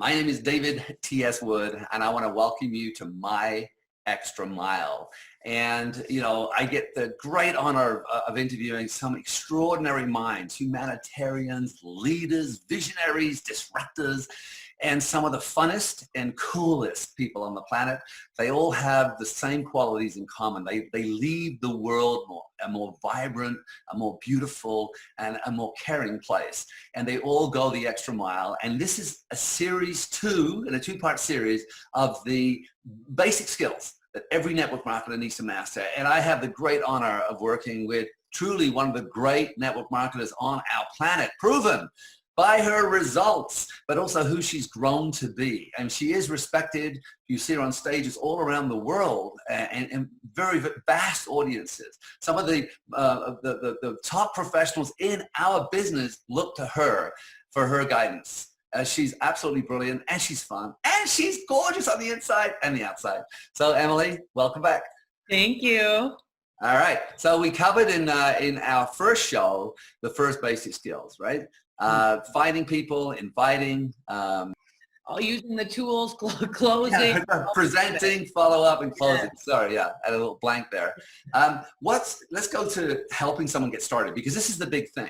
My name is David T.S. Wood, and I want to welcome you to Myextramile. And, you know, I get the great honor of interviewing some extraordinary minds, humanitarians, leaders, visionaries, disruptors, and some of the funnest and coolest people on the planet. They all have the same qualities in common. They leave the world a more vibrant, a more beautiful, and a more caring place. And they all go the extra mile. And this is a series two, in a two-part series of the basic skills that every network marketer needs to master. And I have the great honor of working with truly one of the great network marketers on our planet, proven by her results, but also who she's grown to be. And she is respected. You see her on stages all around the world and very vast audiences. Some of the top professionals in our business look to her for her guidance. She's absolutely brilliant, and she's fun, and she's gorgeous on the inside and the outside. So Emily, welcome back. Thank you. All right. So we covered in our first show, the first basic skills, right? Finding people, inviting, Using the tools, closing, presenting, follow up, and closing. Yeah. Sorry, I had a little blank there. Let's go to helping someone get started, because this is the big thing.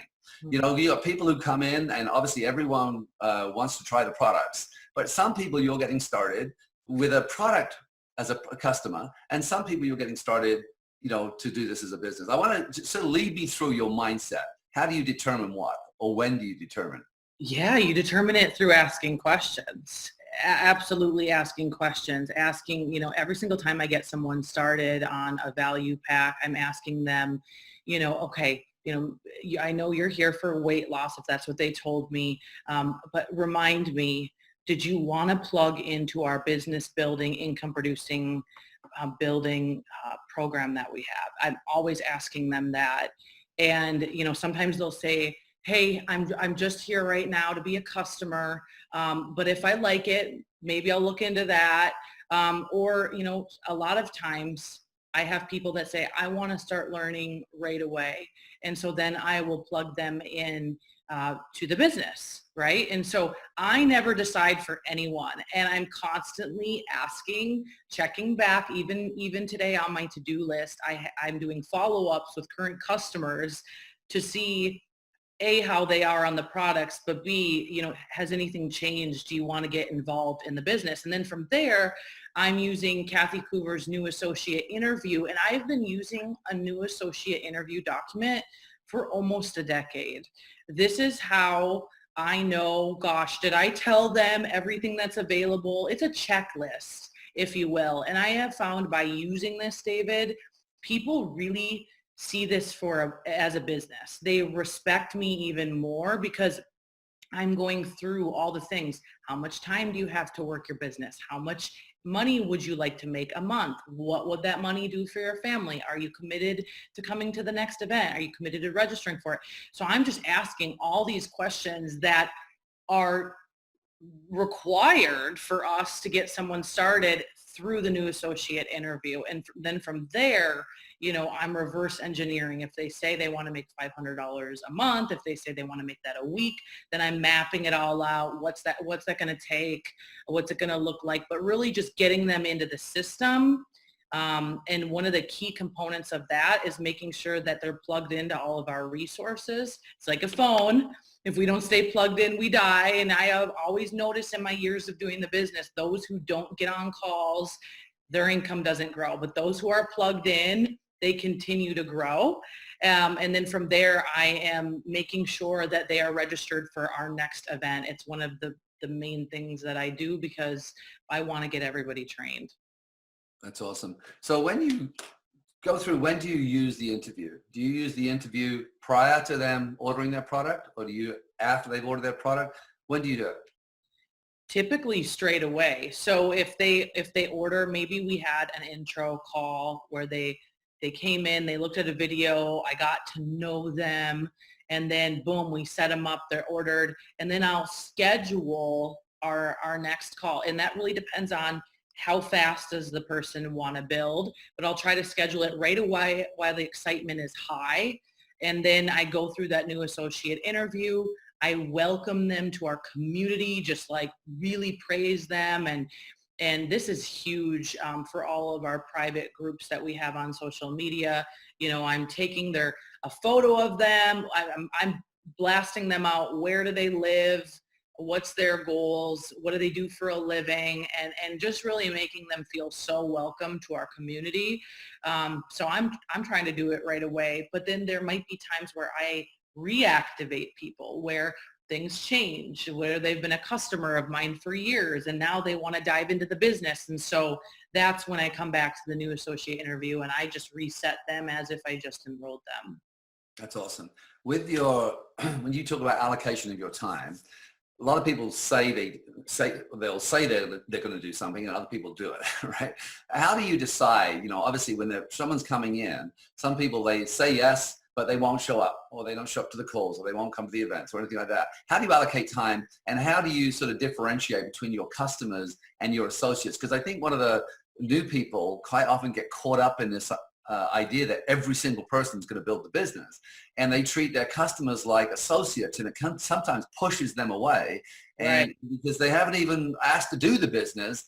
You know, you have people who come in, and obviously everyone wants to try the products, but some people you're getting started with a product as a customer, and some people you're getting started, you know, to do this as a business. I want to sort of lead me through your mindset. How do you determine what, or when do you determine? Yeah, you determine it through asking questions. Absolutely asking questions. Asking, you know, every single time I get someone started on a value pack, I'm asking them, you know, okay, you know, I know you're here for weight loss, if that's what they told me, but remind me, did you want to plug into our business building, income producing building program that we have? I'm always asking them that. And, you know, sometimes they'll say, hey, I'm just here right now to be a customer, but if I like it, maybe I'll look into that. Or, you know, a lot of times I have people that say, I want to start learning right away. And so then I will plug them in to the business, right? And so I never decide for anyone, and I'm constantly asking, checking back, even today on my to-do list, I'm doing follow-ups with current customers to see A, how they are on the products, but B, you know, has anything changed? Do you want to get involved in the business? And then from there, I'm using Kathy Coover's new associate interview, and I've been using a new associate interview document for almost a decade. This is how I know, gosh, did I tell them everything that's available? It's a checklist, if you will. And I have found by using this, David, people really see this as a business. They respect me even more because I'm going through all the things. How much time do you have to work your business? How much money would you like to make a month? What would that money do for your family? Are you committed to coming to the next event? Are you committed to registering for it? So I'm just asking all these questions that are required for us to get someone started through the new associate interview. And then from there, you know, I'm reverse engineering. If they say they want to make $500 a month, if they say they want to make that a week, then I'm mapping it all out. What's that going to take? What's it going to look like? But really just getting them into the system. And one of the key components of that is making sure that they're plugged into all of our resources. It's like a phone. If we don't stay plugged in, we die. And I have always noticed in my years of doing the business, those who don't get on calls, their income doesn't grow. But those who are plugged in, they continue to grow. And then from there, I am making sure that they are registered for our next event. It's one of the main things that I do because I want to get everybody trained. That's awesome. So when you go through, when do you use the interview? Do you use the interview prior to them ordering their product, or do you after they've ordered their product? When do you do it? Typically straight away. So if they order, maybe we had an intro call where they came in, they looked at a video, I got to know them, and then boom, we set them up, they're ordered, and then I'll schedule our next call. And that really depends on how fast does the person want to build, but I'll try to schedule it right away while the excitement is high. And then I go through that new associate interview. I welcome them to our community, just like really praise them. And this is huge for all of our private groups that we have on social media. I'm taking a photo of them. I'm blasting them out. Where do they live? What's their goals? What do they do for a living? And just really making them feel so welcome to our community. So I'm trying to do it right away. But then there might be times where I reactivate people, where things change, where they've been a customer of mine for years and now they want to dive into the business. And so that's when I come back to the new associate interview and I just reset them as if I just enrolled them. That's awesome. When you talk about allocation of your time, a lot of people they'll say they're going to do something and other people do it, right? How do you decide, obviously when someone's coming in, some people, they say yes, but they won't show up, or they don't show up to the calls, or they won't come to the events or anything like that. How do you allocate time, and how do you sort of differentiate between your customers and your associates? Because I think one of the new people quite often get caught up in this idea that every single person is going to build the business, and they treat their customers like associates, and it sometimes pushes them away, and Right. because they haven't even asked to do the business,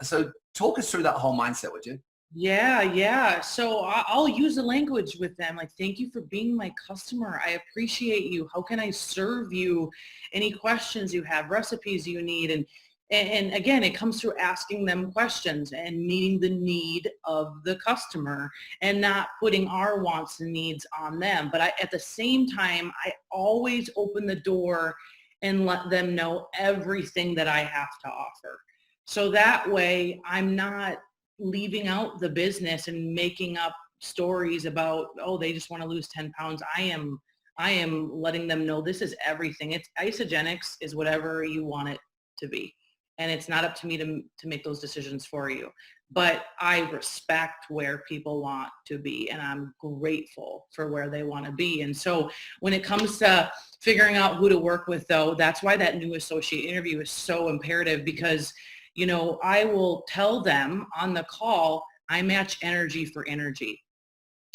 So talk us through that whole mindset, would you? Yeah. So I'll use the language with them. Like, thank you for being my customer. I appreciate you. How can I serve you? Any questions you have, recipes you need. And again, it comes through asking them questions and meeting the need of the customer and not putting our wants and needs on them. But at the same time, I always open the door and let them know everything that I have to offer. So that way I'm not leaving out the business and making up stories about, oh, they just want to lose 10 pounds. I am letting them know this is everything. It's isogenics is whatever you want it to be. And it's not up to me to make those decisions for you. But I respect where people want to be, and I'm grateful for where they want to be. And so when it comes to figuring out who to work with, though, that's why that new associate interview is so imperative, because I will tell them on the call, I match energy for energy.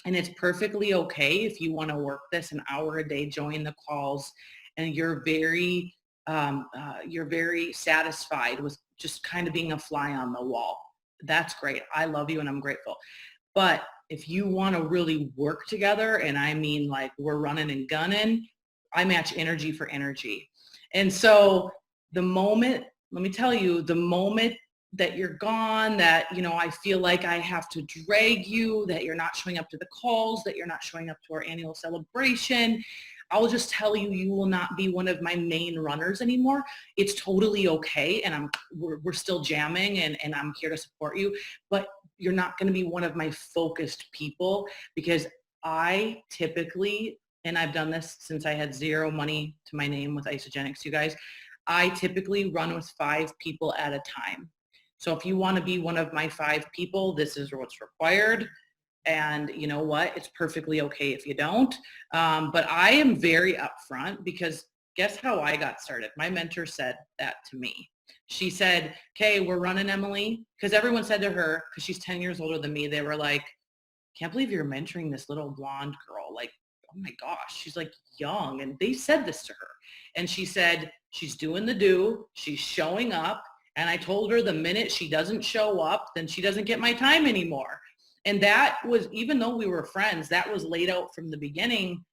And it's perfectly okay if you want to work this an hour a day, join the calls, and you're very satisfied with just kind of being a fly on the wall. That's great. I love you and I'm grateful. But if you want to really work together, and I mean like we're running and gunning, I match energy for energy. And so let me tell you, the moment that you're gone, that, I feel like I have to drag you, that you're not showing up to the calls, that you're not showing up to our annual celebration, I'll just tell you, you will not be one of my main runners anymore. It's totally okay. And we're still jamming and I'm here to support you, but you're not going to be one of my focused people, because I typically, and I've done this since I had zero money to my name with Isogenics, you guys, I typically run with 5 people at a time. So if you want to be one of my 5 people, this is what's required. And you know what? It's perfectly okay if you don't. But I am very upfront, because guess how I got started? My mentor said that to me. She said, okay, we're running, Emily, because everyone said to her, because she's 10 years older than me, they were like, can't believe you're mentoring this little blonde girl. Like, oh my gosh, she's like young. And they said this to her. And she said, she's doing the do, she's showing up. And I told her the minute she doesn't show up, then she doesn't get my time anymore. And that was, even though we were friends, that was laid out from the beginning.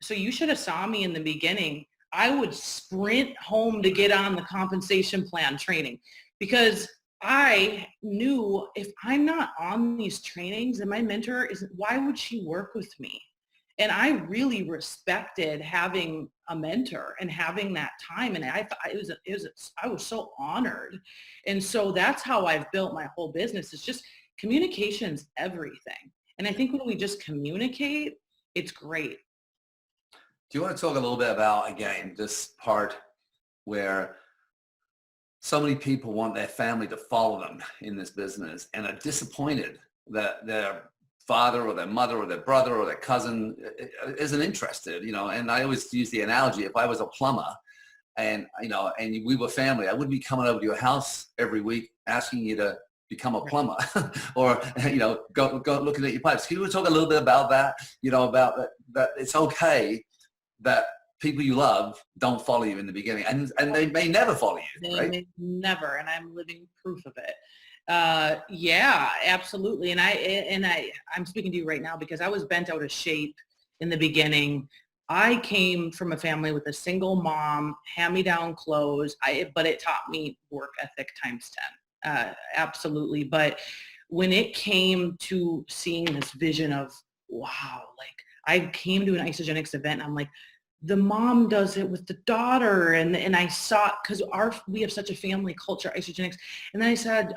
So you should have saw me in the beginning. I would sprint home to get on the compensation plan training, because I knew if I'm not on these trainings and my mentor isn't, why would she work with me? And I really respected having a mentor and having that time. And I thought I was so honored. And so that's how I've built my whole business. It's just communication's everything. And I think when we just communicate, it's great. Do you want to talk a little bit about, again, this part where so many people want their family to follow them in this business and are disappointed that their father or their mother or their brother or their cousin isn't interested, and I always use the analogy, if I was a plumber and we were family, I wouldn't be coming over to your house every week asking you to become a plumber or, go looking at your pipes. Can you talk a little bit about that, about that it's okay that people you love don't follow you in the beginning, and they may never follow you, They right? may never, and I'm living proof of it. Yeah, absolutely. I'm speaking to you right now because I was bent out of shape in the beginning. I came from a family with a single mom, hand-me-down clothes, but it taught me work ethic times 10. Absolutely. But when it came to seeing this vision of, wow, like I came to an Isagenix event and I'm like, the mom does it with the daughter. And I saw, because we have such a family culture, Isagenix. And then I said,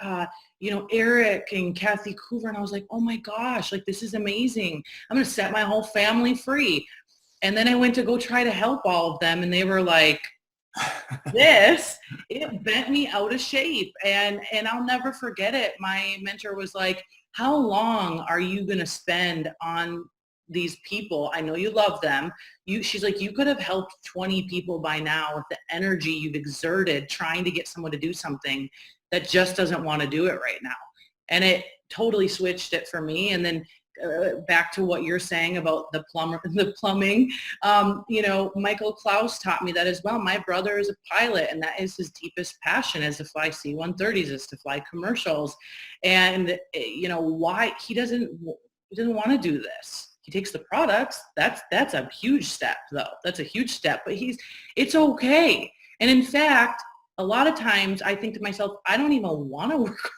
Eric and Kathy Coover, and I was like, oh my gosh, like this is amazing. I'm going to set my whole family free. And then I went to go try to help all of them. And they were like, it bent me out of shape. And I'll never forget it. My mentor was like, how long are you going to spend on these people? I know you love them. She's like, you could have helped 20 people by now with the energy you've exerted trying to get someone to do something that just doesn't want to do it right now. And it totally switched it for me. And then back to what you're saying about the plumbing, Michael Klaus taught me that as well. My brother is a pilot, and that is his deepest passion, is to fly C-130s, is to fly commercials. And why he doesn't want to do this. He takes the products. That's a huge step, though. That's a huge step, but it's okay. And in fact, a lot of times I think to myself, I don't even want to work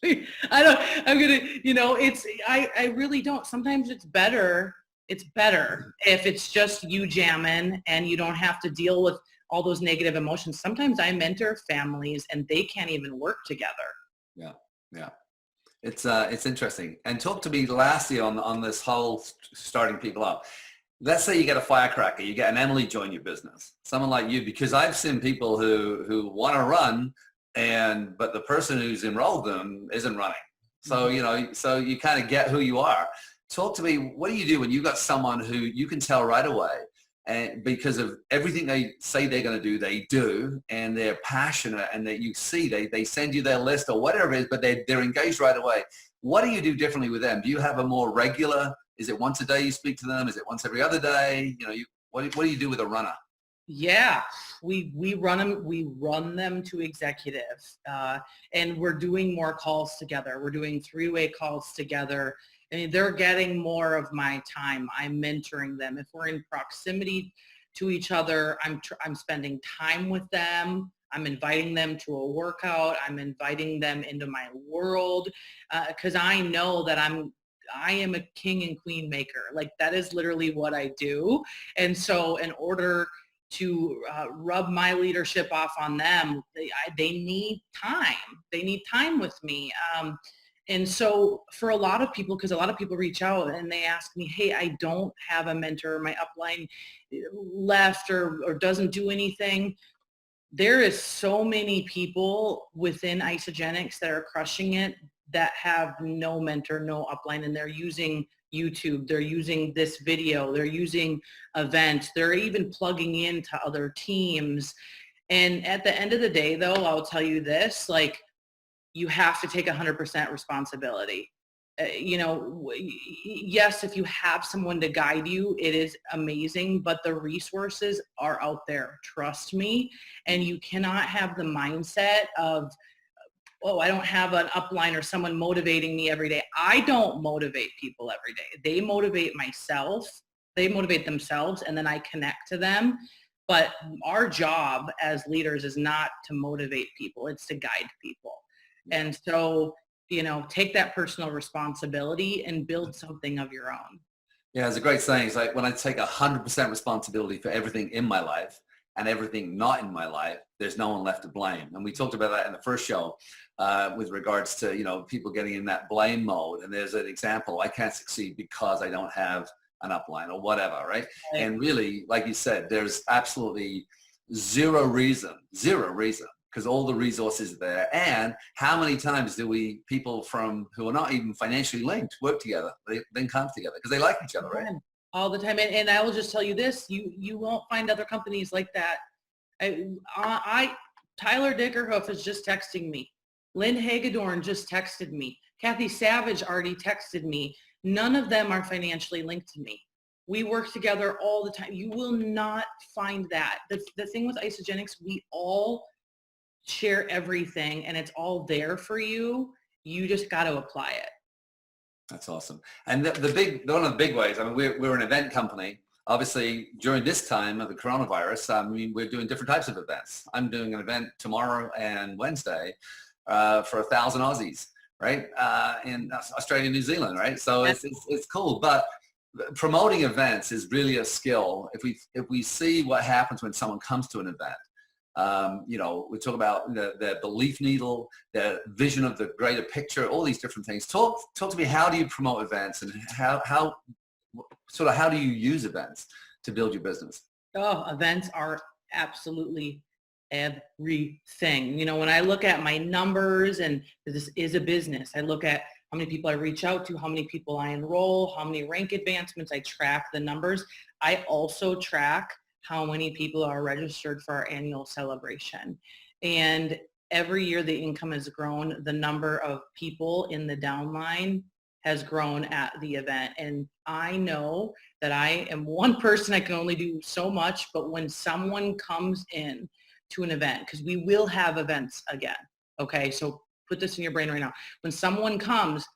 with I really don't. Sometimes it's better if it's just you jamming and you don't have to deal with all those negative emotions. Sometimes I mentor families and they can't even work together. Yeah. Yeah. It's interesting. And talk to me lastly on this whole starting people up. Let's say you get a firecracker, you get an Emily join your business, someone like you, because I've seen people who want to run, but the person who's enrolled them isn't running. So, so you kind of get who you are. Talk to me, what do you do when you've got someone who you can tell right away, and because of everything they say they're going to do, they do, and they're passionate, and that you see, they send you their list or whatever it is, but they're engaged right away. What do you do differently with them? Do you have a more regular, is it once a day you speak to them? Is it once every other day? What do you do with a runner? Yeah, we run them to executive, and we're doing more calls together. We're doing 3-way calls together. I mean, they're getting more of my time. I'm mentoring them. If we're in proximity to each other, I'm spending time with them. I'm inviting them to a workout. I'm inviting them into my world, because I know that I am a king and queen maker. Like, that is literally what I do. And so in order to rub my leadership off on them, they need time. They need time with me. And so for a lot of people, because a lot of people reach out and they ask me, hey, I don't have a mentor, my upline left or doesn't do anything. There is so many people within Isagenix that are crushing it that have no mentor, no upline, and they're using YouTube, they're using this video, they're using events, they're even plugging into other teams. And at the end of the day, though, I'll tell you this, like, you have to take 100% responsibility. Yes, if you have someone to guide you, it is amazing, but the resources are out there, trust me. And you cannot have the mindset of, oh, I don't have an upline or someone motivating me every day. I don't motivate people every day. They motivate themselves, and then I connect to them. But our job as leaders is not to motivate people, it's to guide people. And so, take that personal responsibility and build something of your own. Yeah, it's a great saying. It's like, when I take 100% responsibility for everything in my life and everything not in my life, there's no one left to blame. And we talked about that in the first show with regards to, people getting in that blame mode. And there's an example, I can't succeed because I don't have an upline or whatever, right? And really, like you said, there's absolutely zero reason, because all the resources are there. And how many times do people who are not even financially linked work together? They then come together because they like each other, right? All the time. And I will just tell you this, you won't find other companies like that. Tyler Dickerhoof is just texting me. Lynn Hagedorn just texted me. Kathy Savage already texted me. None of them are financially linked to me. We work together all the time. You will not find that. The thing with Isagenix, we all share everything and it's all there for you. You just got to apply it. That's awesome. And one of the big ways, I mean, we're an event company. Obviously, during this time of the coronavirus, I mean, we're doing different types of events. I'm doing an event tomorrow and Wednesday for 1,000 Aussies, right? In Australia and New Zealand, right? So it's cool. But promoting events is really a skill. If we see what happens when someone comes to an event, you know, we talk about the belief needle, the vision of the greater picture, all these different things. Talk to me, how do you promote events and how do you use events to build your business? Oh, events are absolutely everything. You know, when I look at my numbers, and this is a business, I look at how many people I reach out to, how many people I enroll, how many rank advancements, I track the numbers. I also track how many people are registered for our annual celebration. And every year the income has grown. The number of people in the downline has grown at the event. And I know that I am one person, I can only do so much, but when someone comes in to an event, because we will have events again, okay? So put this in your brain right now. When someone comes,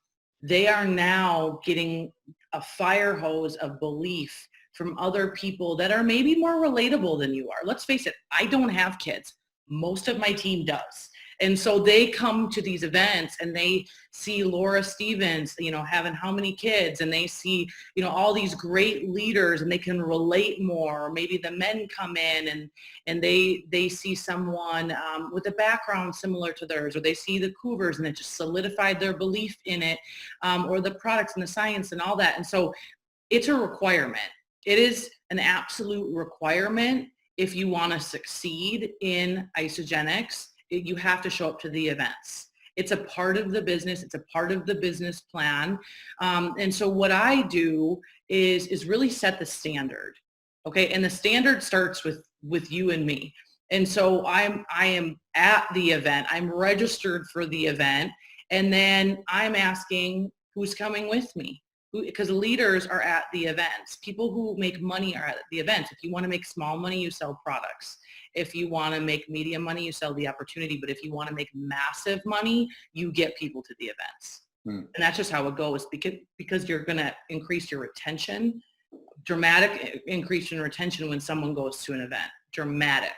they are now getting a fire hose of belief from other people that are maybe more relatable than you are. Let's face it, I don't have kids. Most of my team does. And so they come to these events and they see Laura Stevens, you know, having how many kids, and they see, you know, all these great leaders and they can relate more. Or maybe the men come in and they see someone with a background similar to theirs, or they see the Cougars and it just solidified their belief in it, or the products and the science and all that. And so it's a requirement. It is an absolute requirement if you want to succeed in Isagenix. You have to show up to the events. It's a part of the business. It's a part of the business plan. And so what I do is really set the standard. Okay. And the standard starts with you and me. And so I am at the event. I'm registered for the event. And then I'm asking who's coming with me. Because leaders are at the events. People who make money are at the events. If you want to make small money, you sell products. If you want to make medium money, you sell the opportunity. But if you want to make massive money, you get people to the events. And that's just how it goes, because you're going to increase your retention, dramatic increase in retention when someone goes to an event, dramatic.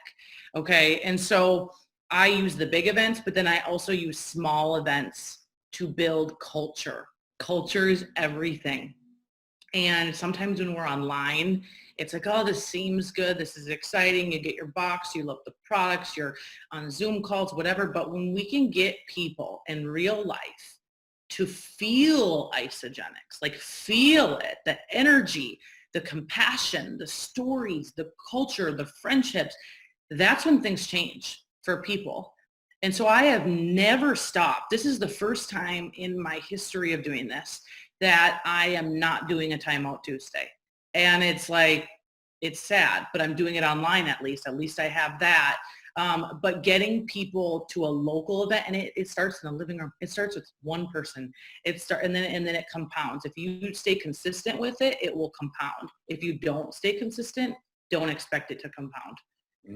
Okay. And so I use the big events, but then I also use small events to build culture. Culture is everything. And sometimes when we're online, it's like, oh, this seems good. This is exciting. You get your box. You love the products. You're on Zoom calls, whatever. But when we can get people in real life to feel Isagenix, like feel it, the energy, the compassion, the stories, the culture, the friendships, that's when things change for people. And so I have never stopped. This is the first time in my history of doing this that I am not doing a Timeout Tuesday. And it's like, it's sad, but I'm doing it online at least. At least I have that. But getting people to a local event, and it starts in the living room. It starts with one person. And then it compounds. If you stay consistent with it, it will compound. If you don't stay consistent, don't expect it to compound.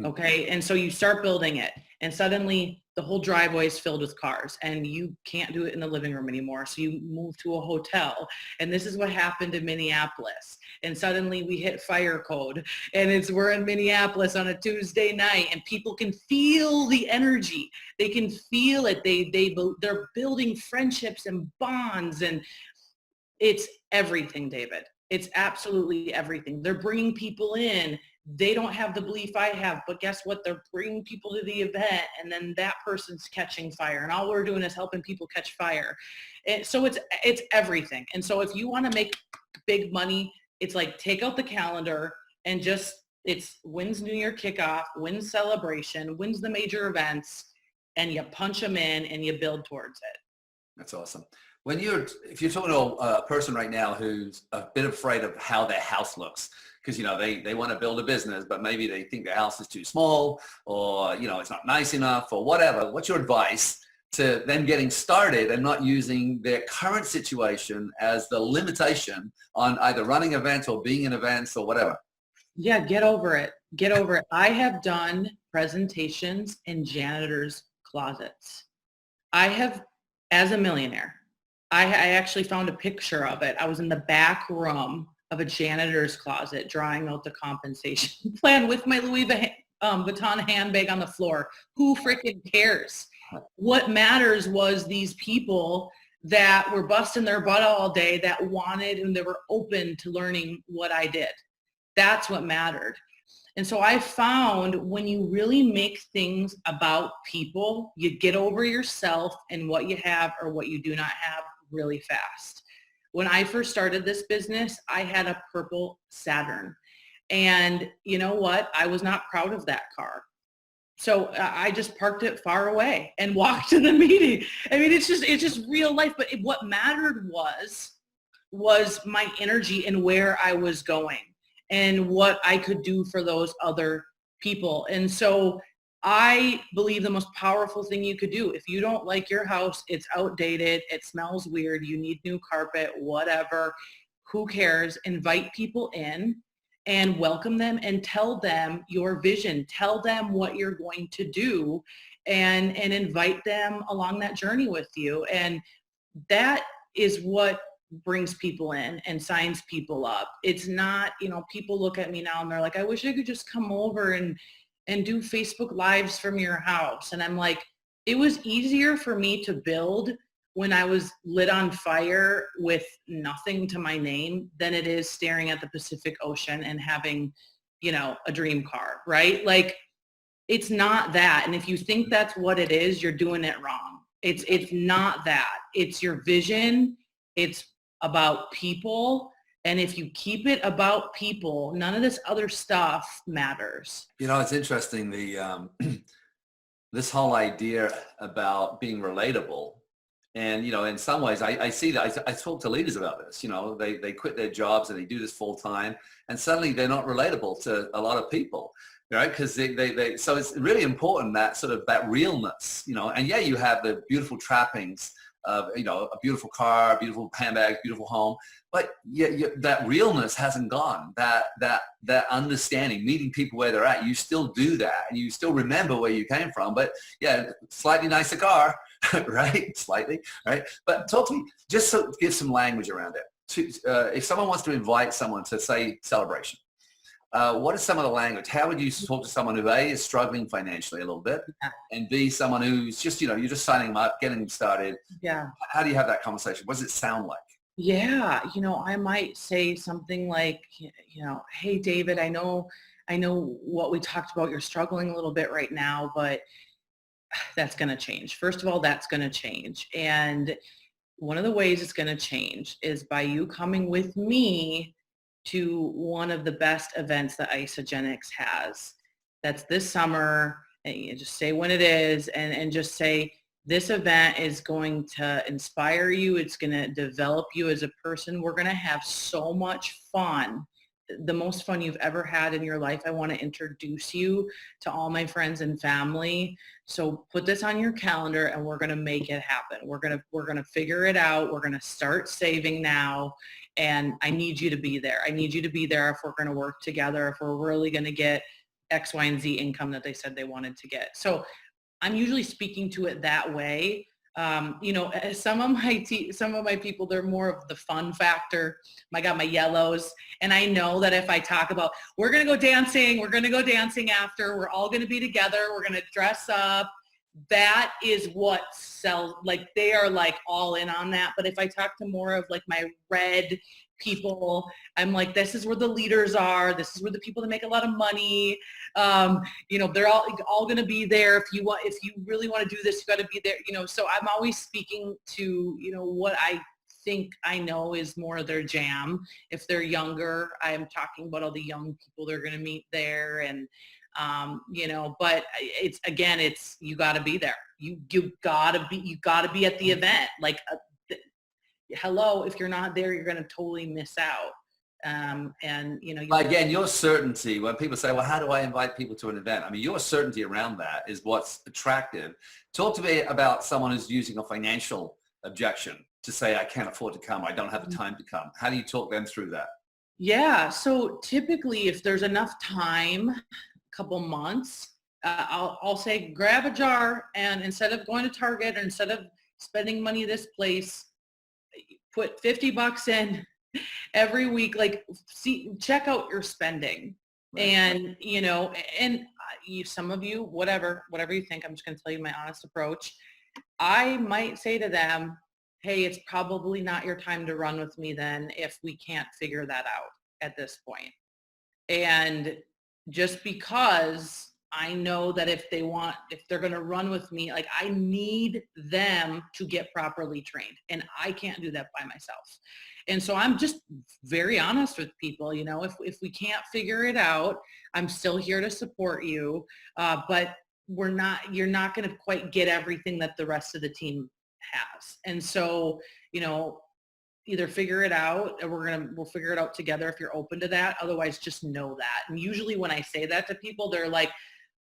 Okay. And so you start building it and suddenly the whole driveway is filled with cars and you can't do it in the living room anymore. So you move to a hotel, and this is what happened in Minneapolis. And suddenly we hit fire code, and we're in Minneapolis on a Tuesday night, and people can feel the energy. They can feel it. They're building friendships and bonds, and it's everything, David. It's absolutely everything. They're bringing people in. They don't have the belief I have, but guess what? They're bringing people to the event, and then that person's catching fire, and all we're doing is helping people catch fire. And so it's everything. And so if you want to make big money, it's like take out the calendar and it's when's New Year kickoff, when's celebration, when's the major events, and you punch them in and you build towards it. That's awesome. If you're talking to a person right now who's a bit afraid of how their house looks, because, you know, they want to build a business, but maybe they think their house is too small, or, you know, it's not nice enough or whatever. What's your advice to them getting started and not using their current situation as the limitation on either running events or being in events or whatever. Yeah, get over it. Get over it. I have done presentations in janitors' closets. I have, as a millionaire, I actually found a picture of it. I was in the back room of a janitor's closet drawing out the compensation plan with my Louis Vuitton handbag on the floor. Who freaking cares? What matters was these people that were busting their butt all day that wanted and they were open to learning what I did. That's what mattered. And so I found when you really make things about people, you get over yourself and what you have or what you do not have really fast. When I first started this business, I had a purple Saturn. And you know what? I was not proud of that car. So I just parked it far away and walked to the meeting. I mean, it's just real life. But what mattered was my energy and where I was going and what I could do for those other people. And so I believe the most powerful thing you could do, if you don't like your house, it's outdated, it smells weird, you need new carpet, whatever, who cares? Invite people in and welcome them and tell them your vision. Tell them what you're going to do and invite them along that journey with you. And that is what brings people in and signs people up. It's not, people look at me now and they're like, I wish I could just come over and do Facebook Lives from your house. And I'm like, it was easier for me to build when I was lit on fire with nothing to my name than it is staring at the Pacific Ocean and having, a dream car, right? Like, it's not that. And if you think that's what it is, you're doing it wrong. It's not that. It's your vision. It's about people. And if you keep it about people, none of this other stuff matters. It's interesting, this whole idea about being relatable. And, in some ways, I see that. I talk to leaders about this. They quit their jobs and they do this full time. And suddenly they're not relatable to a lot of people, right? Because so it's really important that sort of that realness, and yeah, you have the beautiful trappings of, a beautiful car, beautiful handbag, beautiful home. But that realness hasn't gone. That understanding, meeting people where they're at, you still do that, and you still remember where you came from. But yeah, slightly nicer car, right? Slightly, right? But talk to me, just so give some language around it. If someone wants to invite someone to, say, celebration, what is some of the language? How would you talk to someone who A, is struggling financially a little bit, and B, someone who's just, you're just signing them up, getting them started. Yeah. How do you have that conversation? What does it sound like? Yeah. I might say something like, hey, David, I know what we talked about. You're struggling a little bit right now, but that's going to change. First of all, that's going to change. And one of the ways it's going to change is by you coming with me to one of the best events that Isagenix has. That's this summer. And you just say when it is and just say, this event is going to inspire you. It's going to develop you as a person. We're going to have so much fun, the most fun you've ever had in your life. I want to introduce you to all my friends and family. So put this on your calendar and we're going to make it happen. We're going to figure it out. We're going to start saving now. And I need you to be there. I need you to be there if we're going to work together, if we're really going to get X, Y, and Z income that they said they wanted to get. So I'm usually speaking to it that way. Some of my people, they're more of the fun factor. I got my yellows. And I know that if I talk about, we're going to go dancing after, we're all going to be together, we're going to dress up. That is what sells. Like, they are like all in on that. But if I talk to more of like my red people, I'm like, this is where the leaders are. This is where the people that make a lot of money. They're all going to be there. If you really want to do this, you got to be there. So I'm always speaking to, what I think I know is more of their jam. If they're younger, I'm talking about all the young people they're going to meet there. And, but it's, you got to be there. You got to be at the event. Like, hello, if you're not there, you're going to totally miss out. And, you know, But again, your certainty, when people say, well, how do I invite people to an event? I mean, your certainty around that is what's attractive. Talk to me about someone who's using a financial objection to say, I can't afford to come. I don't have the time to come. How do you talk them through that? Yeah. So typically if there's enough time, a couple months, I'll say grab a jar, and instead of going to Target, or instead of spending money this place, put 50 bucks in every week. Like, check out your spending. Right. And, you know, and some of you, whatever you think, I'm just going to tell you my honest approach. I might say to them, hey, it's probably not your time to run with me then if we can't figure that out at this point. And just because I know that if they're going to run with me, like, I need them to get properly trained, and I can't do that by myself. And so I'm just very honest with people, you know, if we can't figure it out, I'm still here to support you. But you're not going to quite get everything that the rest of the team has. And so, you know, either figure it out, or we'll figure it out together if you're open to that. Otherwise, just know that. And usually when I say that to people, they're like,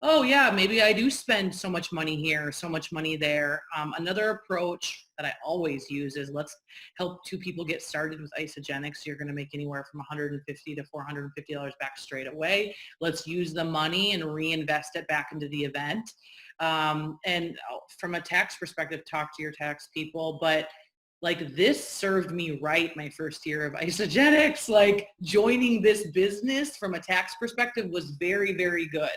oh yeah, maybe I do spend so much money here, so much money there. Another approach that I always use is, let's help two people get started with Isagenix. You're going to make anywhere from $150 to $450 back straight away. Let's use the money and reinvest it back into the event. And from a tax perspective, talk to your tax people. But like, this served me right my first year of Isagenix. Like, joining this business from a tax perspective was very, very good.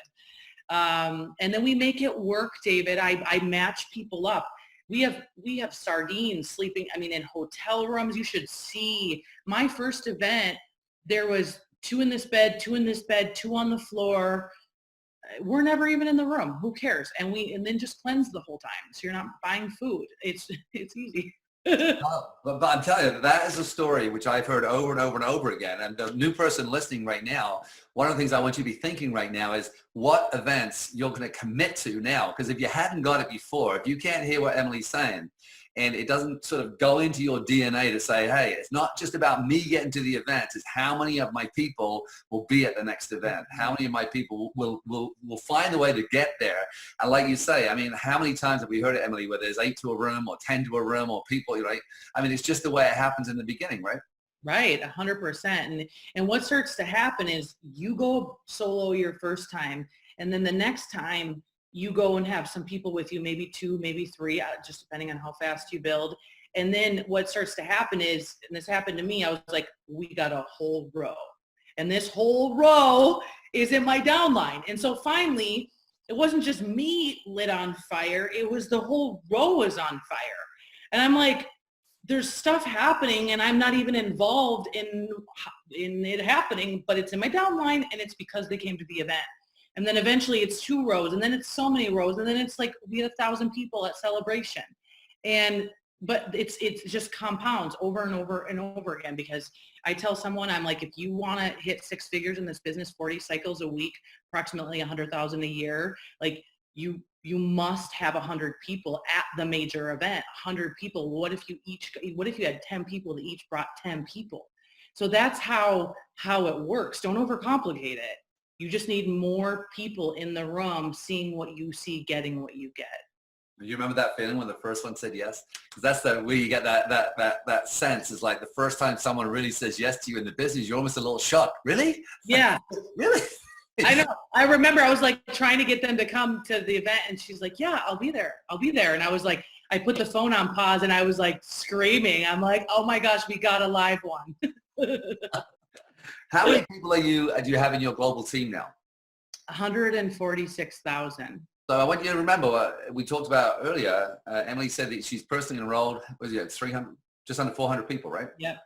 And then we make it work, David. I match people up. We have sardines sleeping, I mean, in hotel rooms. You should see my first event. There was 2 in this bed, 2 in this bed, 2 on the floor. We're never even in the room. Who cares? And then just cleanse the whole time. So you're not buying food. It's easy. But I'm telling you, that is a story which I've heard over and over and over again. And the new person listening right now, one of the things I want you to be thinking right now is what events you're going to commit to now. Because if you hadn't got it before, if you can't hear what Emily's saying, and it doesn't sort of go into your DNA to say, hey, it's not just about me getting to the event, it's how many of my people will be at the next event. How many of my people will find a way to get there. And like you say, I mean, how many times have we heard it, Emily, where there's 8 to a room or 10 to a room, or people, right? I mean, it's just the way it happens in the beginning, right? Right, 100%. And what starts to happen is you go solo your first time, and then the next time you go and have some people with you, maybe 2, maybe 3, just depending on how fast you build. And then what starts to happen is, and this happened to me, I was like, we got a whole row. And this whole row is in my downline. And so finally, it wasn't just me lit on fire, it was the whole row was on fire. And I'm like, there's stuff happening and I'm not even involved in it happening, but it's in my downline, and it's because they came to the event. And then eventually it's 2 rows, and then it's so many rows, and then it's like we had 1,000 people at celebration. But it's just compounds over and over and over again, because I tell someone, I'm like, if you want to hit 6 figures in this business, 40 cycles a week, approximately 100,000 a year, like you must have 100 people at the major event. 100 people. What if you had 10 people that each brought 10 people? So that's how it works. Don't overcomplicate it. You just need more people in the room seeing what you see, getting what you get. You remember that feeling when the first one said yes? Because that's the way you get that sense, is like the first time someone really says yes to you in the business, you're almost a little shocked. Really? Yeah. Really? I know. I remember I was like trying to get them to come to the event, and she's like, yeah, I'll be there. And I was like, I put the phone on pause and I was like screaming. I'm like, oh my gosh, we got a live one. How many people do you have in your global team now? 146,000. So I want you to remember what we talked about earlier. Emily said that she's personally enrolled, was it 300, just under 400 people, right? Yep.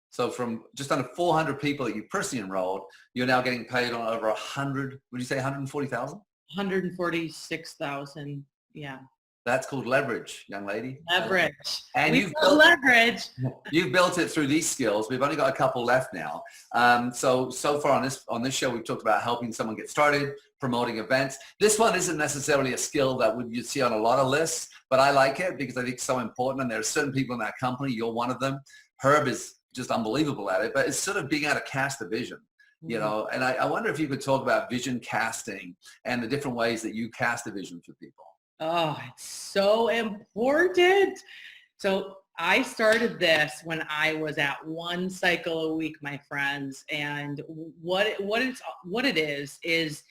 So from just under 400 people that you personally enrolled, you're now getting paid on over 100, would you say 140,000? 146,000, yeah. That's called leverage, young lady. Leverage. And you've built leverage. You've built it through these skills. We've only got a couple left now. So far on this show, we've talked about helping someone get started, promoting events. This one isn't necessarily a skill that you'd see on a lot of lists, but I like it because I think it's so important. And there are certain people in that company. You're one of them. Herb is just unbelievable at it, but it's sort of being able to cast the vision, you know, and I wonder if you could talk about vision casting and the different ways that you cast a vision for people. Oh, it's so important. So I started this when I was at 1 cycle a week, my friends. And what it is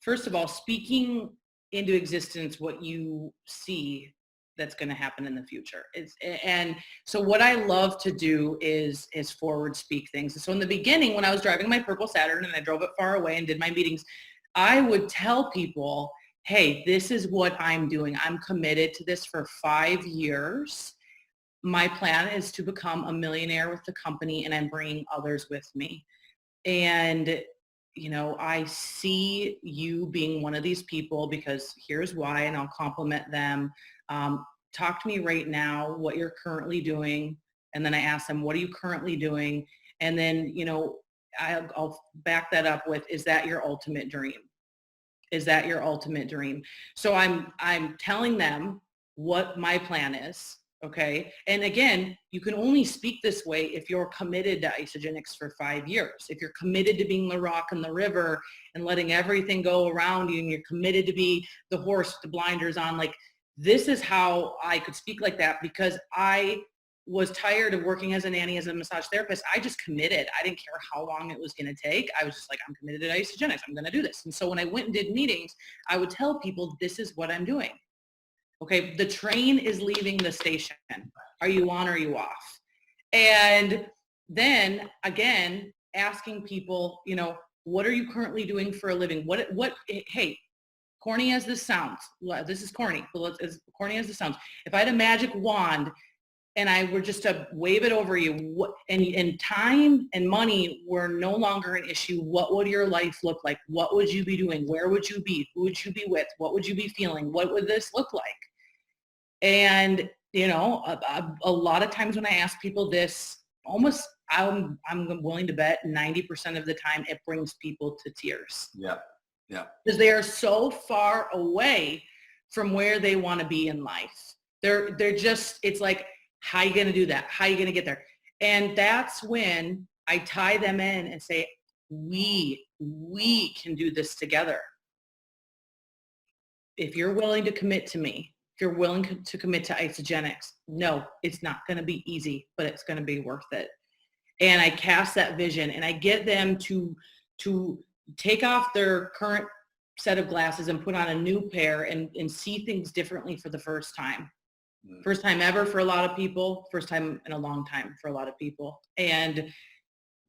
first of all, speaking into existence what you see that's going to happen in the future. And so what I love to do is forward speak things. So in the beginning, when I was driving my purple Saturn and I drove it far away and did my meetings, I would tell people, hey, this is what I'm doing. I'm committed to this for 5 years. My plan is to become a millionaire with the company, and I'm bringing others with me. And, you know, I see you being one of these people because here's why, and I'll compliment them. Talk to me right now what you're currently doing. And then I ask them, what are you currently doing? And then, you know, I'll back that up with, is that your ultimate dream? Is that your ultimate dream? So I'm telling them what my plan is. Okay. And again, you can only speak this way if you're committed to Isagenix for 5 years. If you're committed to being the rock in the river and letting everything go around you, and you're committed to be the horse with the blinders on, like, this is how I could speak like that, because I was tired of working as a nanny, as a massage therapist. I just committed. I didn't care how long it was going to take. I was just like, I'm committed to Isagenix. I'm going to do this. And so when I went and did meetings, I would tell people, this is what I'm doing. Okay, the train is leaving the station. Are you on or are you off? And then again, asking people, you know, what are you currently doing for a living? Hey, corny as this sounds, this is corny, but as corny as this sounds, if I had a magic wand and I were just to wave it over you, and time and money were no longer an issue, what would your life look like? What would you be doing? Where would you be? Who would you be with? What would you be feeling? What would this look like? And, you know, a lot of times when I ask people this, almost I'm willing to bet 90% of the time it brings people to tears. Yeah. Yeah. Because they are so far away from where they want to be in life. They're just, it's like, how are you going to do that? How are you going to get there? And that's when I tie them in and say, we can do this together. If you're willing to commit to me, if you're willing to commit to Isagenix, no, it's not going to be easy, but it's going to be worth it. And I cast that vision, and I get them to take off their current set of glasses and put on a new pair and see things differently for the first time. First time ever for a lot of people, first time in a long time for a lot of people. And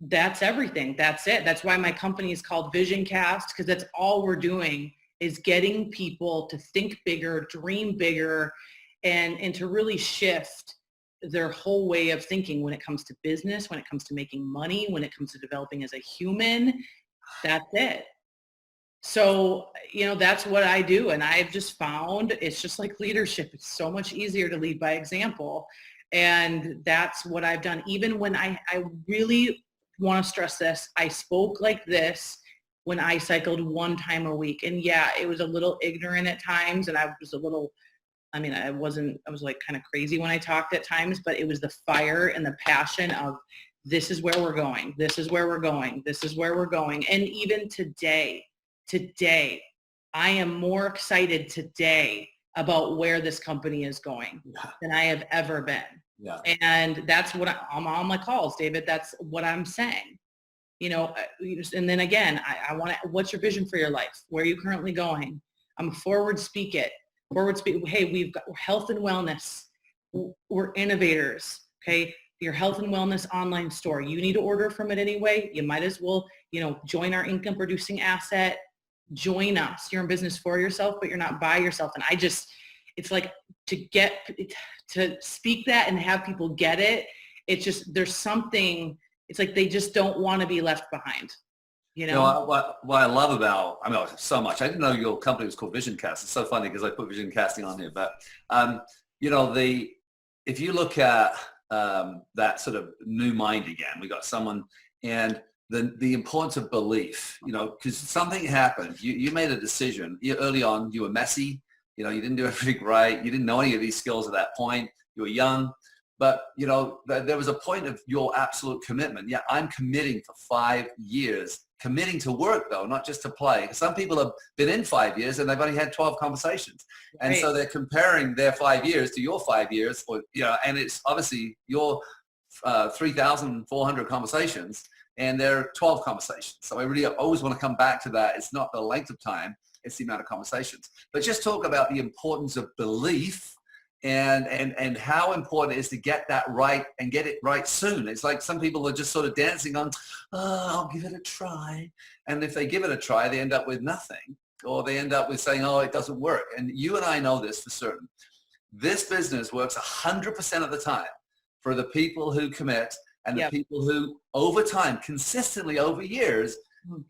that's everything. That's it. That's why my company is called Vision Cast, because that's all we're doing, is getting people to think bigger, dream bigger, and to really shift their whole way of thinking when it comes to business, when it comes to making money, when it comes to developing as a human. That's it. So, you know, that's what I do. And I've just found it's just like leadership. It's so much easier to lead by example. And that's what I've done. Even when I really want to stress this, I spoke like this when I cycled 1 time a week. And yeah, it was a little ignorant at times. And I was I was like kind of crazy when I talked at times, but it was the fire and the passion of, this is where we're going. This is where we're going. This is where we're going. And even today, I am more excited today about where this company is going than I have ever been. Yeah. And that's what I'm on my calls, David. That's what I'm saying. You know, and then again, I want to, what's your vision for your life? Where are you currently going? I'm forward speak. Hey, we've got health and wellness. We're innovators. Okay. Your health and wellness online store. You need to order from it anyway. You might as well, you know, join our income producing asset. Join us. You're in business for yourself, but you're not by yourself. And it's like to speak that and have people get it. It's just, there's something, it's like they just don't want to be left behind. You know, what I love about, so much. I didn't know your company was called Vision Cast. It's so funny because I put vision casting on here. But, you know, if you look at that sort of new mind again, we got someone, and the importance of belief, you know, because something happened. You made a decision. Early on, you were messy. You know, you didn't do everything right. You didn't know any of these skills at that point. You were young. But, you know, there was a point of your absolute commitment. Yeah, I'm committing for 5 years, committing to work though, not just to play. Some people have been in 5 years and they've only had 12 conversations. And so they're comparing their 5 years to your 5 years, or, you know, and it's obviously your 3,400 conversations and they're 12 conversations. So I really always want to come back to that. It's not the length of time, it's the amount of conversations. But just talk about the importance of belief and how important it is to get that right and get it right soon. It's like some people are just sort of dancing on, oh, I'll give it a try. And if they give it a try, they end up with nothing, or they end up with saying, oh, it doesn't work. And you and I know this for certain. This business works 100% of the time for the people who commit and the people who over time, consistently over years,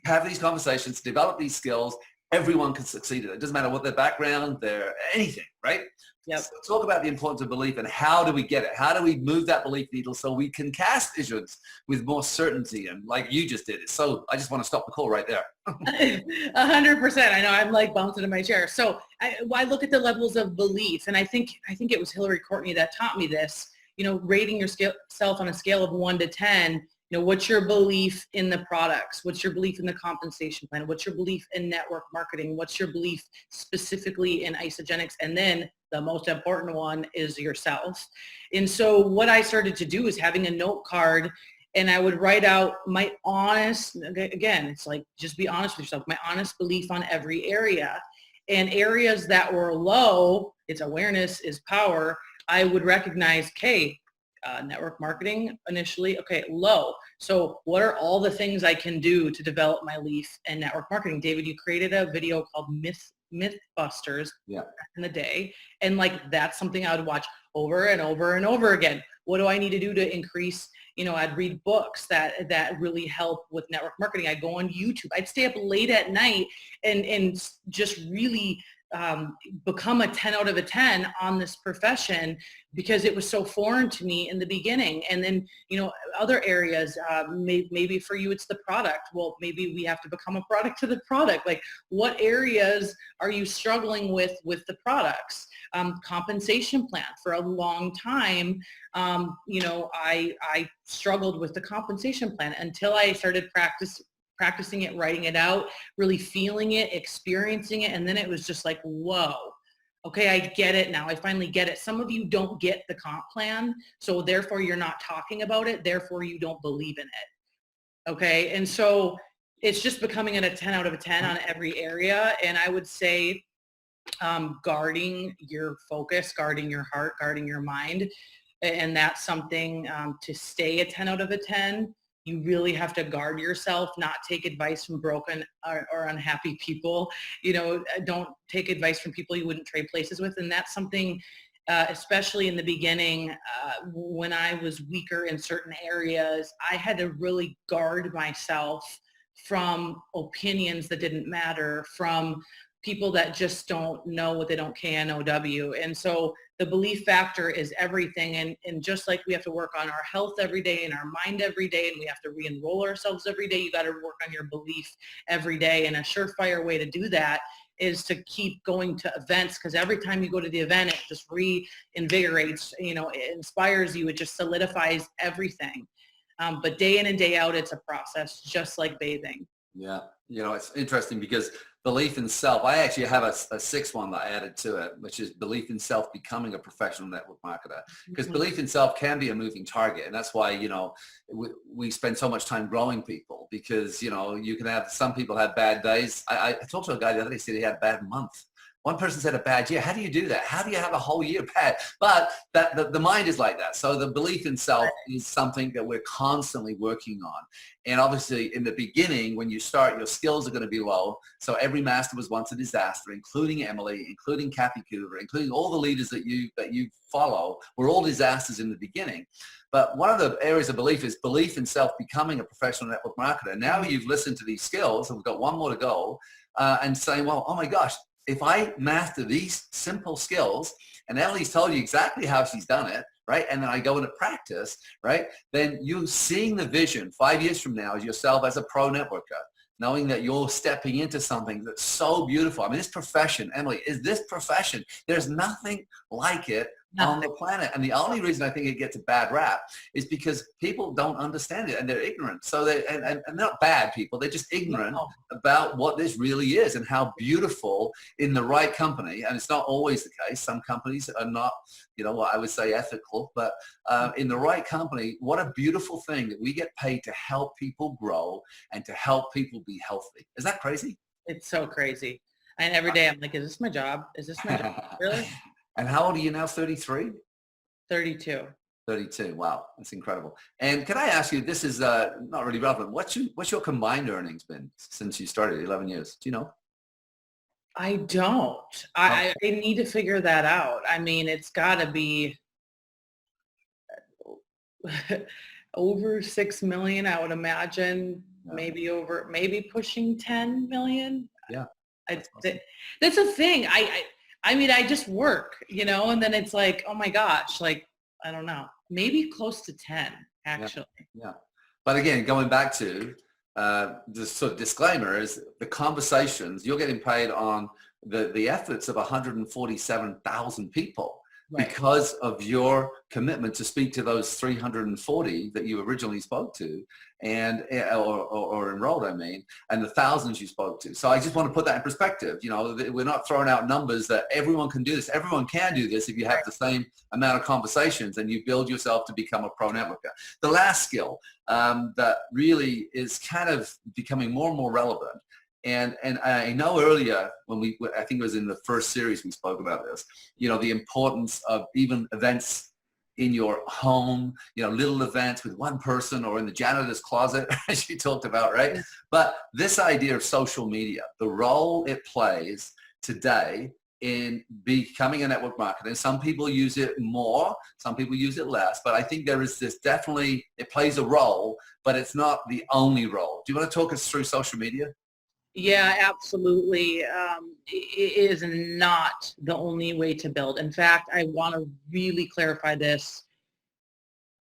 have these conversations, develop these skills. Everyone can succeed at it. It doesn't matter what their background, their anything, right? Yep. So talk about the importance of belief and how do we get it? How do we move that belief needle so we can cast visions with more certainty? And like you just did it. So I just want to stop the call right there. 100%. I know I'm like bouncing in my chair. So I look at the levels of belief, and I think it was Hillary Courtney that taught me this, you know, rating yourself on a scale of 1 to 10. You know, what's your belief in the products? What's your belief in the compensation plan? What's your belief in network marketing? What's your belief specifically in isogenics? And then the most important one is yourself. And so what I started to do is having a note card, and I would write out my honest, again, it's like, just be honest with yourself, my honest belief on every area. And areas that were low, it's awareness is power, I would recognize, okay, network marketing initially, okay, low. So what are all the things I can do to develop my belief in network marketing? David, you created a video called Mythbusters back in the day. And like, that's something I would watch over and over and over again. What do I need to do to increase, you know, I'd read books that really help with network marketing. I'd go on YouTube. I'd stay up late at night and just really become a 10 out of a 10 on this profession, because it was so foreign to me in the beginning. And then, you know, other areas, maybe for you, it's the product. Well, maybe we have to become a product to the product. Like, what areas are you struggling with the products? Compensation plan. For a long time, you know, I struggled with the compensation plan until I started practicing it, writing it out, really feeling it, experiencing it. And then it was just like, whoa, okay, I get it now. I finally get it. Some of you don't get the comp plan, so therefore you're not talking about it. Therefore you don't believe in it. Okay. And so it's just becoming a 10 out of a 10 on every area. And I would say guarding your focus, guarding your heart, guarding your mind. And that's something to stay a 10 out of a 10. You really have to guard yourself, not take advice from broken or unhappy people. You know, don't take advice from people you wouldn't trade places with. And that's something, especially in the beginning, when I was weaker in certain areas, I had to really guard myself from opinions that didn't matter, from people that just don't know what they don't KNOW. And so the belief factor is everything. And just like we have to work on our health every day and our mind every day, and we have to re-enroll ourselves every day, you got to work on your belief every day. And a surefire way to do that is to keep going to events, because every time you go to the event, it just reinvigorates, you know, it inspires you, it just solidifies everything. But day in and day out, it's a process, just like bathing. Yeah. You know, it's interesting because belief in self, I actually have a sixth one that I added to it, which is belief in self becoming a professional network marketer. Because belief in self can be a moving target. And that's why, you know, we spend so much time growing people, because, you know, you can have, some people have bad days. I talked to a guy the other day, said he had a bad month. One person said a bad year. How do you do that? How do you have a whole year bad? But the mind is like that. So the belief in self is something that we're constantly working on. And obviously in the beginning, when you start, your skills are going to be low. So every master was once a disaster, including Emily, including Kathy Coover, including all the leaders that you follow. We're all disasters in the beginning. But one of the areas of belief is belief in self becoming a professional network marketer. Now you've listened to these skills, and we've got one more to go, and saying, well, oh my gosh, if I master these simple skills, and Emily's told you exactly how she's done it, right? And then I go into practice, right? Then you're seeing the vision 5 years from now as yourself as a pro networker, knowing that you're stepping into something that's so beautiful. I mean, this profession, Emily, is this profession. There's nothing like it on the Nothing. planet. And the only reason I think it gets a bad rap is because people don't understand it and they're ignorant. So and they're not bad people, they're just ignorant No. about what this really is and how beautiful in the right company. And it's not always the case. Some companies are not, what I would say ethical, but in the right company, what a beautiful thing that we get paid to help people grow and to help people be healthy. Is that crazy? It's so crazy. And every day I'm like, is this my job? Is this my job? Really? And how old are you now? 33? 32. 32. Wow, that's incredible. And can I ask you, this is not really relevant. What's your combined earnings been since you started 11 years? Do you know? I don't. I need to figure that out. I mean, it's got to be over 6 million, I would imagine. Yeah. Maybe pushing 10 million. Yeah. I, That's awesome. that's a thing. I mean, I just work, and then it's like, oh my gosh, like, I don't know, maybe close to 10 actually. Yeah. But again, going back to the sort of disclaimer is the conversations, you're getting paid on the efforts of 147,000 people. Right. Because of your commitment to speak to those 340 that you originally spoke to and or enrolled, I mean, and the thousands you spoke to. So I just want to put that in perspective. We're not throwing out numbers that everyone can do this. Everyone can do this if you have the same amount of conversations and you build yourself to become a pro networker. The last skill that really is kind of becoming more and more relevant. And I know earlier when I think it was in the first series we spoke about this, the importance of even events in your home, little events with one person or in the janitor's closet, as you talked about, right? But this idea of social media, the role it plays today in becoming a network marketer. Some people use it more, some people use it less, but I think there is this definitely, it plays a role, but it's not the only role. Do you want to talk us through social media? Yeah, absolutely. It is not the only way to build. In fact, I want to really clarify this.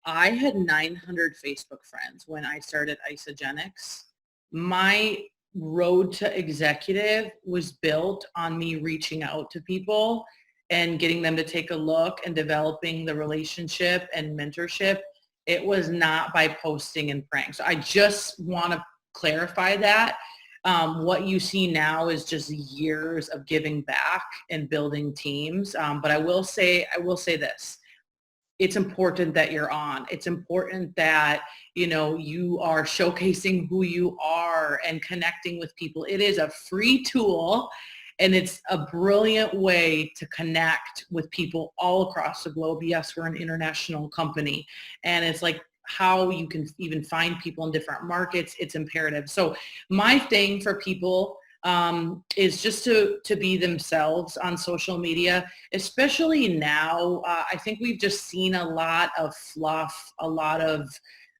I had 900 Facebook friends when I started Isogenics. My road to executive was built on me reaching out to people and getting them to take a look and developing the relationship and mentorship. It was not by posting and praying. So I just want to clarify that. What you see now is just years of giving back and building teams. But I will say this. It's important that you're on. It's important that, you are showcasing who you are and connecting with people. It is a free tool and it's a brilliant way to connect with people all across the globe. Yes, we're an international company and it's like, how you can even find people in different markets. It's imperative. So my thing for people is just to be themselves on social media, especially now. I think we've just seen a lot of fluff, a lot of,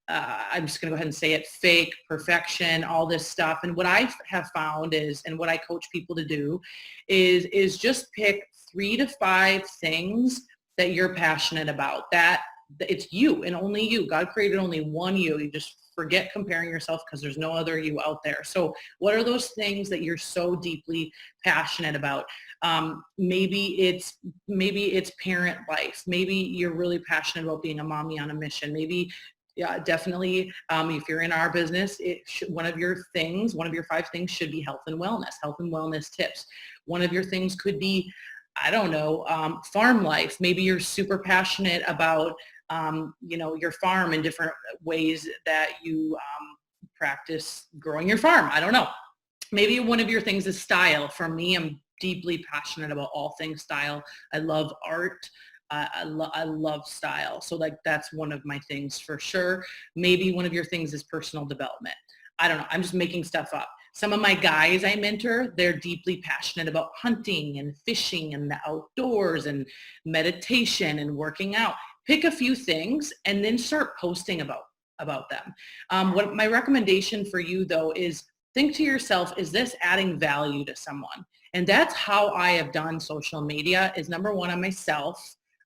I'm just going to go ahead and say it, fake perfection, all this stuff. And what I have found is, and what I coach people to do is just pick 3 to 5 things that you're passionate about, that it's you and only you. God created only one you. You just forget comparing yourself because there's no other you out there. So what are those things that you're so deeply passionate about? Maybe it's parent life. Maybe you're really passionate about being a mommy on a mission. Maybe definitely. If you're in our business, one of your 5 things should be health and wellness tips. One of your things could be, I don't know, farm life. Maybe you're super passionate about, your farm in different ways that you practice growing your farm. I don't know. Maybe one of your things is style. For me, I'm deeply passionate about all things style. I love art. I love style. So that's one of my things for sure. Maybe one of your things is personal development. I don't know. I'm just making stuff up. Some of my guys I mentor, they're deeply passionate about hunting and fishing and the outdoors and meditation and working out. Pick a few things and then start posting about them. What my recommendation for you though is think to yourself, is this adding value to someone? And that's how I have done social media is number one, on myself.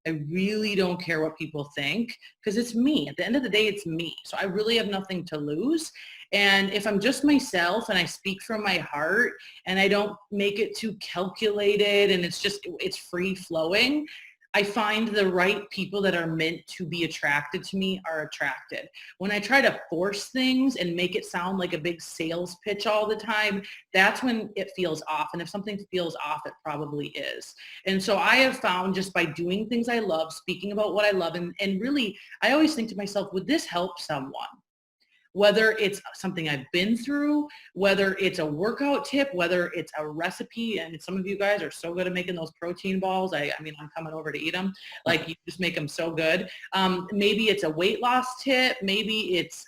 I really don't care what people think because it's me. At the end of the day, it's me. So I really have nothing to lose. And if I'm just myself and I speak from my heart and I don't make it too calculated and it's free flowing, I find the right people that are meant to be attracted to me are attracted. When I try to force things and make it sound like a big sales pitch all the time, that's when it feels off. And if something feels off, it probably is. And so I have found, just by doing things I love, speaking about what I love, and really, I always think to myself, would this help someone? Whether it's something I've been through, whether it's a workout tip, whether it's a recipe, and some of you guys are so good at making those protein balls. I mean, I'm coming over to eat them. Like, you just make them so good. Maybe it's a weight loss tip. Maybe it's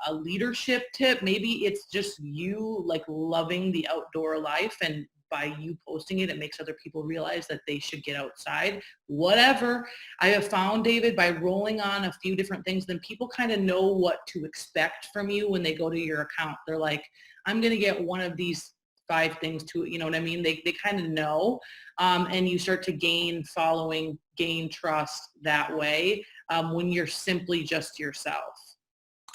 a leadership tip. Maybe it's just you like loving the outdoor life, and by you posting it, it makes other people realize that they should get outside. Whatever. I have found, David, by rolling on a few different things, then people kind of know what to expect from you when they go to your account. They're like, I'm going to get one of these 5 things to, you know what I mean? They kind of know. And you start to gain following, gain trust that way when you're simply just yourself.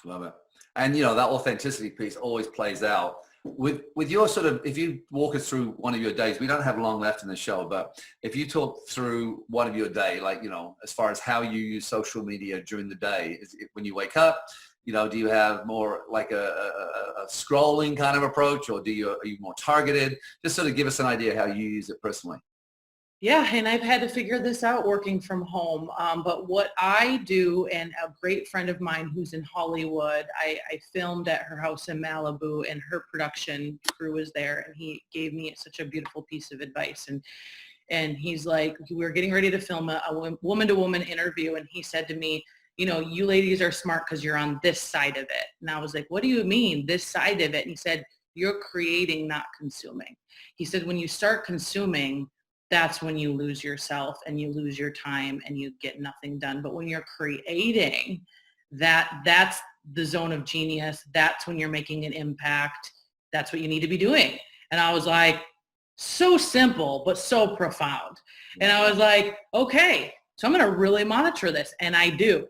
Love it. And, you know, that authenticity piece always plays out. With your sort of, if you walk us through one of your days, we don't have long left in the show, but if you talk through one of your day, like, you know, as far as how you use social media during the day, is it when you wake up, you know, do you have more like a scrolling kind of approach, or are you more targeted? Just sort of give us an idea how you use it personally. Yeah, and I've had to figure this out working from home. But what I do, and a great friend of mine who's in Hollywood, I filmed at her house in Malibu, and her production crew was there, and he gave me such a beautiful piece of advice. And he's like, we were getting ready to film a woman-to-woman interview, and he said to me, you know, you ladies are smart because you're on this side of it. And I was like, what do you mean, this side of it? And he said, you're creating, not consuming. He said, when you start consuming, that's when you lose yourself and you lose your time and you get nothing done. But when you're creating, that's the zone of genius. That's when you're making an impact. That's what you need to be doing. And I was like, so simple, but so profound. And I was like, okay, so I'm going to really monitor this. And I do.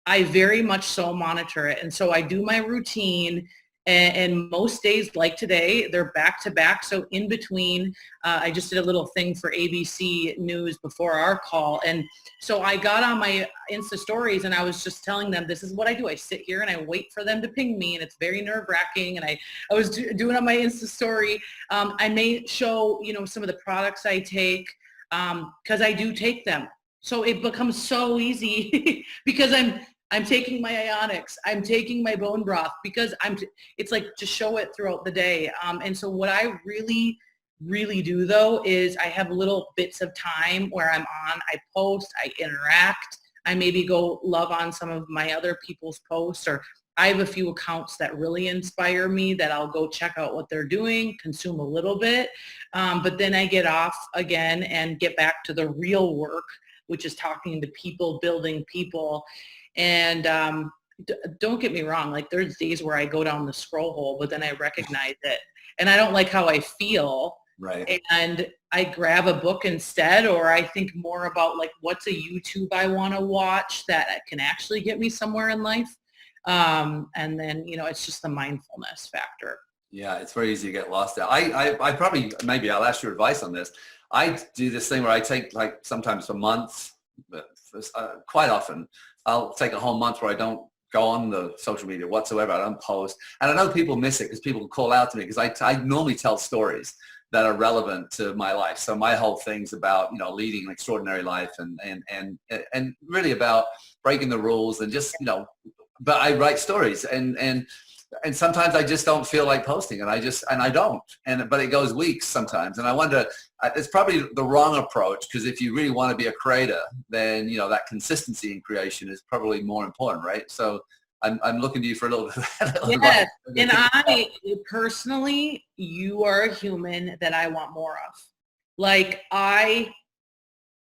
I very much so monitor it. And so I do my routine. And most days, like today, they're back to back. So in between, I just did a little thing for ABC News before our call. And so I got on my Insta stories and I was just telling them, this is what I do. I sit here and I wait for them to ping me, and it's very nerve wracking. And I was doing on my Insta story. I may show, you know, some of the products I take because I do take them. So it becomes so easy because I'm taking my ionics, I'm taking my bone broth, because it's like, just show it throughout the day. And so what I really, really do though, is I have little bits of time where I'm on, I post, I interact, I maybe go love on some of my other people's posts, or I have a few accounts that really inspire me that I'll go check out what they're doing, consume a little bit, but then I get off again and get back to the real work, which is talking to people, building people. And don't get me wrong, like there's days where I go down the scroll hole, but then I recognize it and I don't like how I feel. Right. And I grab a book instead, or I think more about like, what's a YouTube I want to watch that can actually get me somewhere in life. And then, you know, it's just the mindfulness factor. Yeah, it's very easy to get lost there. I probably, maybe I'll ask your advice on this. I do this thing where I take, like, sometimes for months, but quite often, I'll take a whole month where I don't go on the social media whatsoever. I don't post. And I know people miss it because people call out to me, because I normally tell stories that are relevant to my life. So my whole thing's about, you know, leading an extraordinary life and really about breaking the rules and just, you know, but I write stories and sometimes I just don't feel like posting, and I don't. But it goes weeks sometimes. And I wonder, it's probably the wrong approach, because if you really want to be a creator, then, you know, that consistency in creation is probably more important, right? So I'm looking to you for a little bit of that. Yes. And I personally, you are a human that I want more of. Like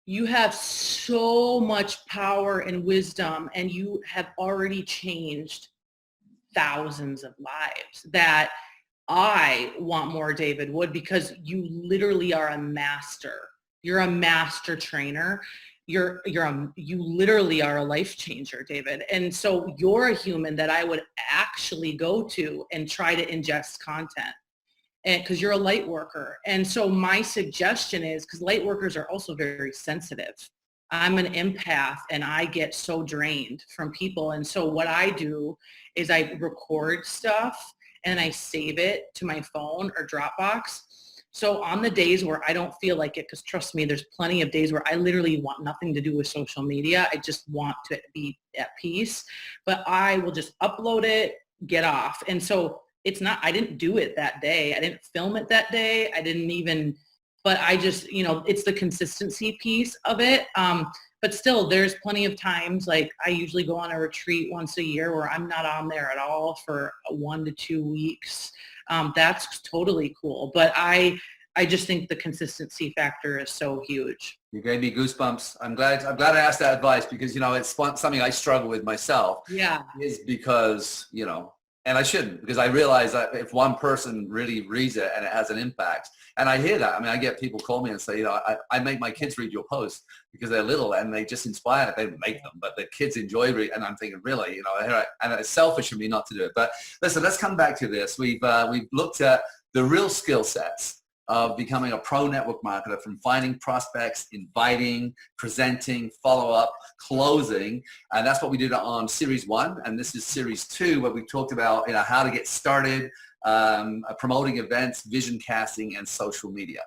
you have so much power and wisdom, and you have already changed thousands of lives, that I want more David Wood, because you literally are a master. You're a master trainer. You literally are a life changer, David. And so you're a human that I would actually go to and try to ingest content, and because you're a light worker. And so my suggestion is, because light workers are also very sensitive. I'm an empath and I get so drained from people. And so what I do is I record stuff and I save it to my phone or Dropbox. So on the days where I don't feel like it, because trust me, there's plenty of days where I literally want nothing to do with social media. I just want to be at peace, but I will just upload it, get off. And so it's not, I didn't do it that day. I didn't film it that day. I didn't even, but I just, it's the consistency piece of it. But still, there's plenty of times, like I usually go on a retreat once a year where I'm not on there at all for 1 to 2 weeks. That's totally cool. But I just think the consistency factor is so huge. You gave me goosebumps. I'm glad I asked that advice because, it's something I struggle with myself. Yeah. Is because, and I shouldn't, because I realize that if one person really reads it and it has an impact, and I hear that. I mean, I get people call me and say, I make my kids read your posts because they're little and they just inspire. They don't make them, but the kids enjoy reading. And I'm thinking, really, and it's selfish of me not to do it. But listen, let's come back to this. We've looked at the real skill sets of becoming a pro network marketer, from finding prospects, inviting, presenting, follow-up, closing. And that's what we did on series 1. And this is series 2, where we talked about how to get started, promoting events, vision casting, and social media.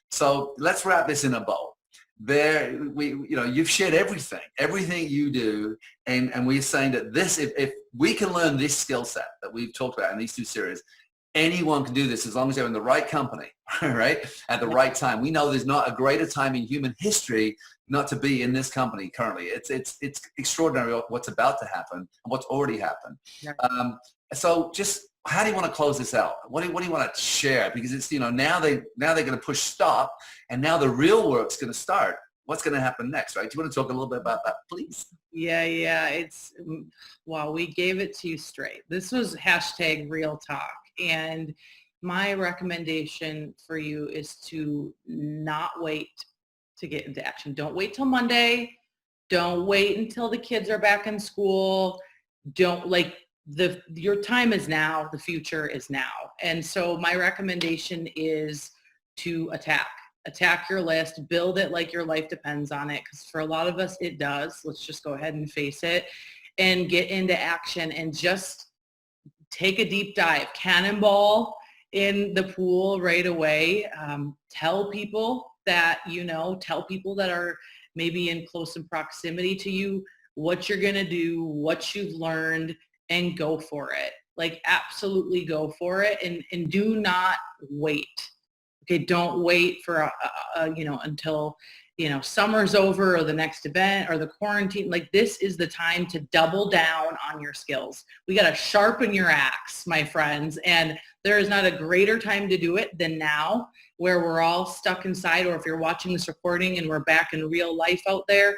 So let's wrap this in a bow. You've shared everything you do. And we're saying that if we can learn this skill set that we've talked about in these 2 series, anyone can do this as long as they're in the right company, right? At the right time. We know there's not a greater time in human history not to be in this company currently. It's extraordinary what's about to happen and what's already happened. Yeah. So just how do you want to close this out? What do you want to share? Because it's, now they're going to push stop, and now the real work's going to start. What's going to happen next, right? Do you want to talk a little bit about that, please? Yeah. We gave it to you straight. This was #real talk. And my recommendation for you is to not wait to get into action. Don't wait till Monday. Don't wait until the kids are back in school. Your time is now. The future is now. And so my recommendation is to attack your list, build it like your life depends on it. Because for a lot of us, it does. Let's just go ahead and face it, and get into action and just take a deep dive, cannonball in the pool right away. Tell people that tell people that are maybe in close proximity to you what you're going to do, what you've learned, and go for it. Like, absolutely go for it, and do not wait. Okay, don't wait for until summer's over or the next event or the quarantine. Like, this is the time to double down on your skills. We got to sharpen your axe, my friends. And there is not a greater time to do it than now, where we're all stuck inside, or if you're watching this recording and we're back in real life out there,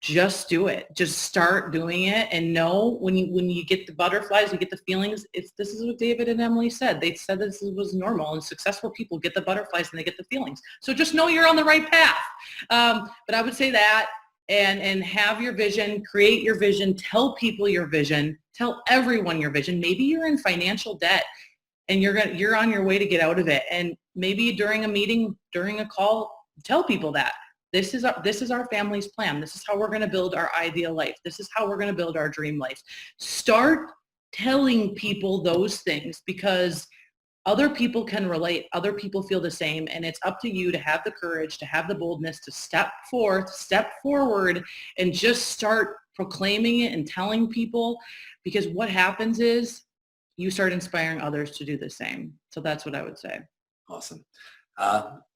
just do it. Just start doing it, and know when you get the butterflies, you get the feelings. This is what David and Emily said. They said this was normal, and successful people get the butterflies and they get the feelings. So just know you're on the right path. But I would say that, and have your vision, create your vision, tell people your vision, tell everyone your vision. Maybe you're in financial debt and you're on your way to get out of it. And maybe during a meeting, during a call, tell people that. This is our family's plan. This is how we're going to build our ideal life. This is how we're going to build our dream life. Start telling people those things, because other people can relate. Other people feel the same. And it's up to you to have the courage, to have the boldness to step forward, and just start proclaiming it and telling people, because what happens is you start inspiring others to do the same. So that's what I would say. Awesome.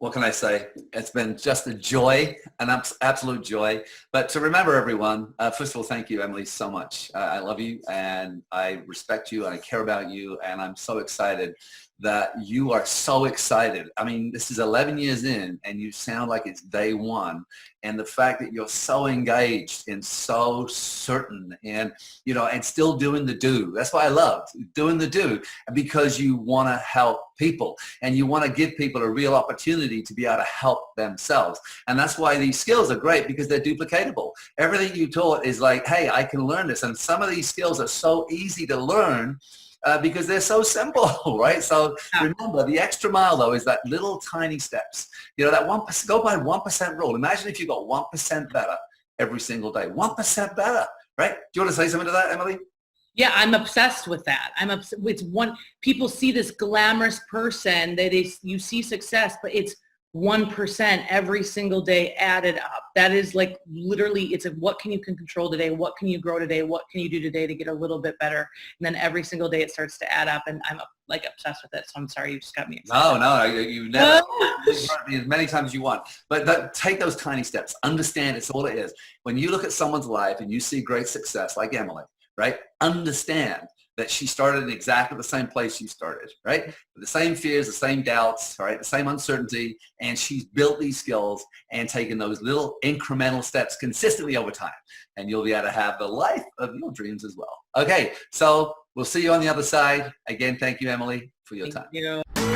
What can I say? It's been just a joy, an absolute joy. But to remember, everyone, first of all, thank you, Emily, so much. I love you, and I respect you, and I care about you, and I'm so excited that you are so excited. I mean, this is 11 years in, and you sound like it's day one. And the fact that you're so engaged and so certain, and and still doing the do. That's what I love, doing the do, because you want to help people, and you want to give people a real opportunity to be able to help themselves. And that's why these skills are great, because they're duplicatable. Everything you taught is like, hey, I can learn this. And some of these skills are so easy to learn because they're so simple, right? So remember, the extra mile, though, is that little tiny steps. You know, that 1%, go by 1% rule. Imagine if you got 1% better every single day. 1% better, right? Do you want to say something to that, Emily? Yeah, I'm obsessed with that. It's one, people see this glamorous person that is, you see success, but it's 1% every single day added up. That is like literally, it's a, what can you can control today? What can you grow today? What can you do today to get a little bit better? And then every single day it starts to add up, and I'm like obsessed with it. So I'm sorry, you just got me excited. No, you never as many times as you want. But take those tiny steps. Understand it's all it is. When you look at someone's life and you see great success like Emily, right? Understand that she started in exactly the same place you started, right? With the same fears, the same doubts, right? The same uncertainty, and she's built these skills and taken those little incremental steps consistently over time. And you'll be able to have the life of your dreams as well. Okay, so we'll see you on the other side. Again, thank you, Emily, for your time. Thank you.